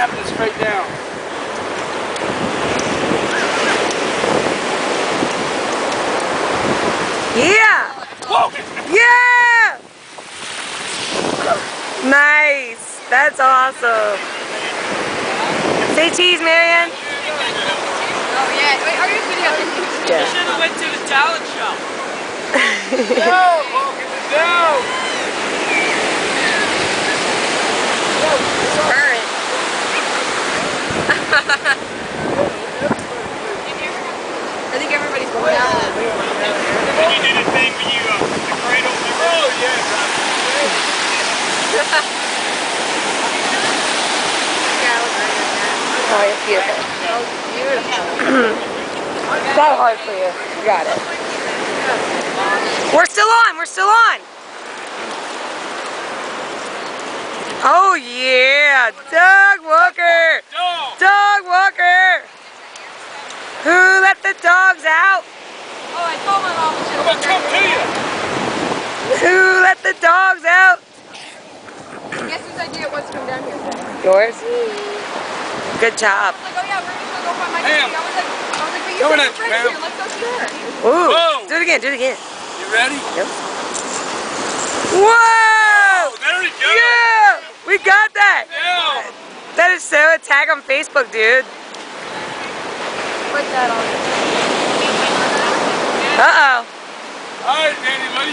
snapping it straight down. Yeah! Whoa! Yeah! Nice! That's awesome. Say cheese, Marianne. Oh yeah. Wait, are you videotaping? You should have went to the talent show. No! Walking it down! Current. I think everybody's going out. You did a thing when you the cradle. Oh yeah. Oh, it's beautiful. Oh, beautiful. It's not hard for you. You got it. We're still on. We're still on. Oh yeah, Dog Walker. Dog Walker. Who let the dogs out? Oh, I told my mom I'm gonna come to you. Who let the dogs out? Guess whose idea it was to come down here today? Yours. Good job. I was like, oh yeah, we're just gonna go find my Ma'am. I was like, but you Coming said at your you, friend's ma'am. here. Let's go see her. Ooh. Whoa. Do it again. Do it again. You ready? Yep. Whoa! Oh, there we go. Yeah! We got that. Yeah. That is so a tag on Facebook, dude. Put that on. Uh-oh. All right, Danny, buddy.